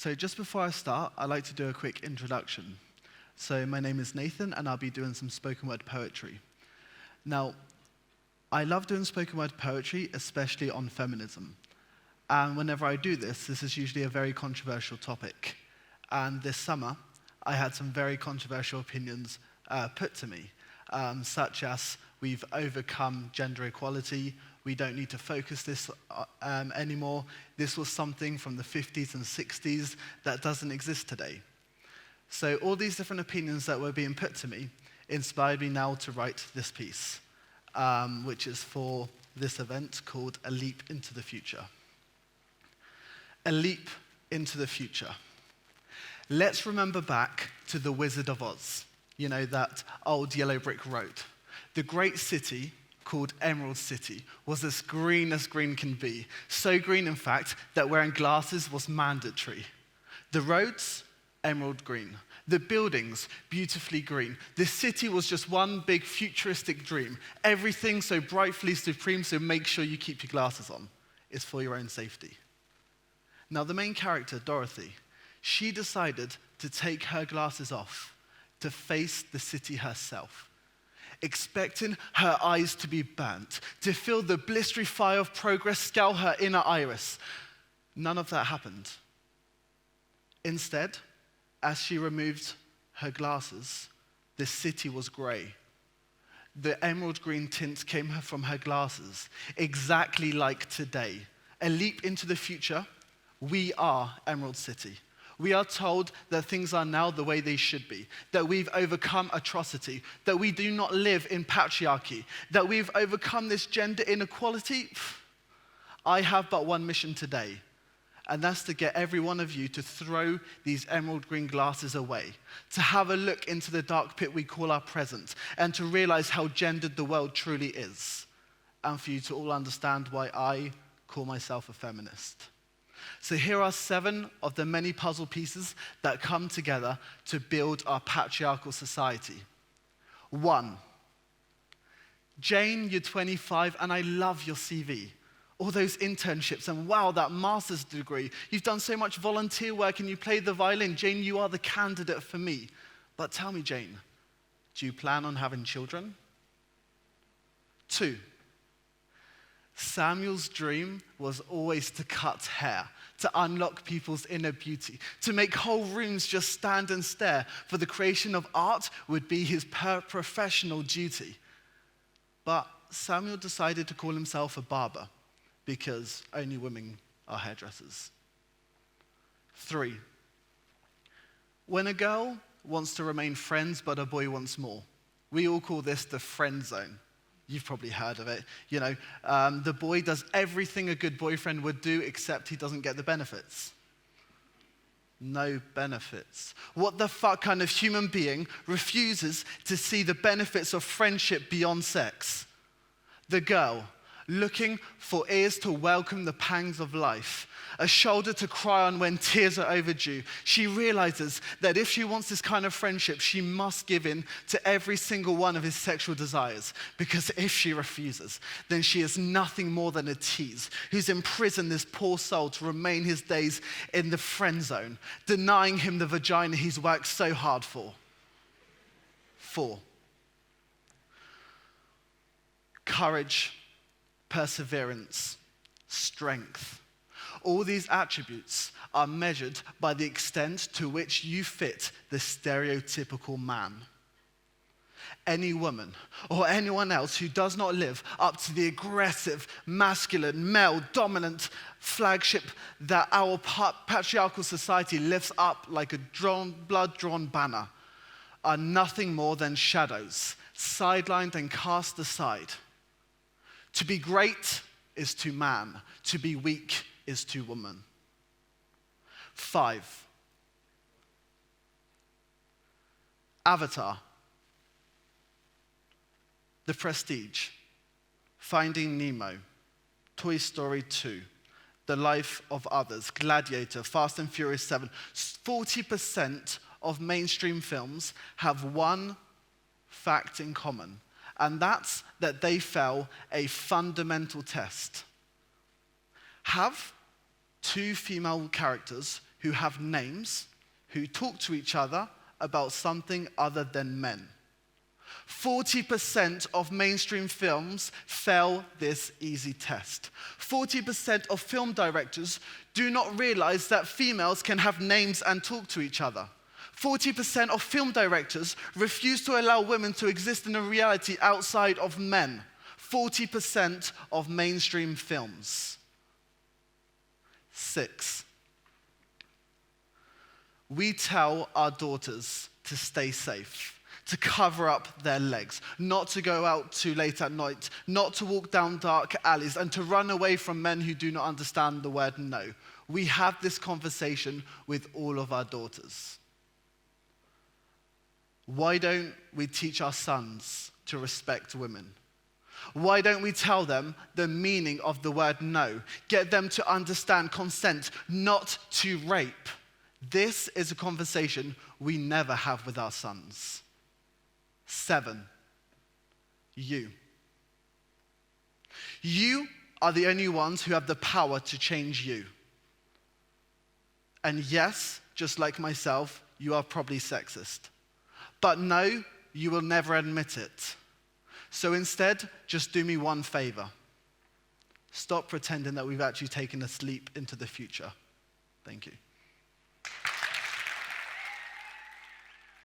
So just before I start, I'd like to do a quick introduction. So my name is Nathan, and I'll be doing some spoken word poetry. Now, I love doing spoken word poetry, especially on feminism. And whenever I do this is usually a very controversial topic. And this summer, I had some very controversial opinions put to me, such as we've overcome gender equality, we don't need to focus this anymore. This was something from the 50s and 60s that doesn't exist today. So all these different opinions that were being put to me inspired me now to write this piece, which is for this event called A Leap into the Future. A leap into the future. Let's remember back to the Wizard of Oz, you know, that old yellow brick road. The great city, called Emerald City, was as green can be. So green, in fact, that wearing glasses was mandatory. The roads, emerald green. The buildings, beautifully green. The city was just one big futuristic dream. Everything so brightly supreme, so make sure you keep your glasses on. It's for your own safety. Now, the main character, Dorothy, she decided to take her glasses off to face the city herself, expecting her eyes to be burnt, to feel the blistery fire of progress scour her inner iris. None of that happened. Instead, as she removed her glasses, the city was grey. The emerald green tint came from her glasses, exactly like today. A leap into the future, we are Emerald City. We are told that things are now the way they should be, that we've overcome atrocity, that we do not live in patriarchy, that we've overcome this gender inequality. I have but one mission today, and that's to get every one of you to throw these emerald green glasses away, to have a look into the dark pit we call our present, and to realize how gendered the world truly is, and for you to all understand why I call myself a feminist. So here are 7 of the many puzzle pieces that come together to build our patriarchal society. 1, Jane, you're 25 and I love your CV. All those internships and wow, that master's degree. You've done so much volunteer work and you played the violin. Jane, you are the candidate for me. But tell me, Jane, do you plan on having children? 2, Samuel's dream was always to cut hair, to unlock people's inner beauty, to make whole rooms just stand and stare, for the creation of art would be his professional duty. But Samuel decided to call himself a barber, because only women are hairdressers. 3, when a girl wants to remain friends but a boy wants more, we all call this the friend zone. You've probably heard of it. You know, the boy does everything a good boyfriend would do, except he doesn't get the benefits. No benefits. What the fuck kind of human being refuses to see the benefits of friendship beyond sex? The girl, looking for ears to welcome the pangs of life, a shoulder to cry on when tears are overdue. She realizes that if she wants this kind of friendship, she must give in to every single one of his sexual desires. Because if she refuses, then she is nothing more than a tease who's imprisoned this poor soul to remain his days in the friend zone, denying him the vagina he's worked so hard for. 4, courage, perseverance, strength. All these attributes are measured by the extent to which you fit the stereotypical man. Any woman or anyone else who does not live up to the aggressive, masculine, male, dominant flagship that our patriarchal society lifts up like a blood-drawn banner are nothing more than shadows, sidelined and cast aside. To be great is to man, to be weak is to woman. 5, Avatar, The Prestige, Finding Nemo, Toy Story 2, The Life of Others, Gladiator, Fast and Furious 7. 40% of mainstream films have one fact in common, and that's that they fail a fundamental test. Have 2 female characters who have names, who talk to each other about something other than men. 40% of mainstream films fail this easy test. 40% of film directors do not realize that females can have names and talk to each other. 40% of film directors refuse to allow women to exist in a reality outside of men. 40% of mainstream films. 6. We tell our daughters to stay safe, to cover up their legs, not to go out too late at night, not to walk down dark alleys, and to run away from men who do not understand the word no. We have this conversation with all of our daughters. Why don't we teach our sons to respect women? Why don't we tell them the meaning of the word no? Get them to understand consent, not to rape. This is a conversation we never have with our sons. 7. You. You are the only ones who have the power to change you. And yes, just like myself, you are probably sexist. But no, you will never admit it. So instead, just do me one favor. Stop pretending that we've actually taken a leap into the future. Thank you.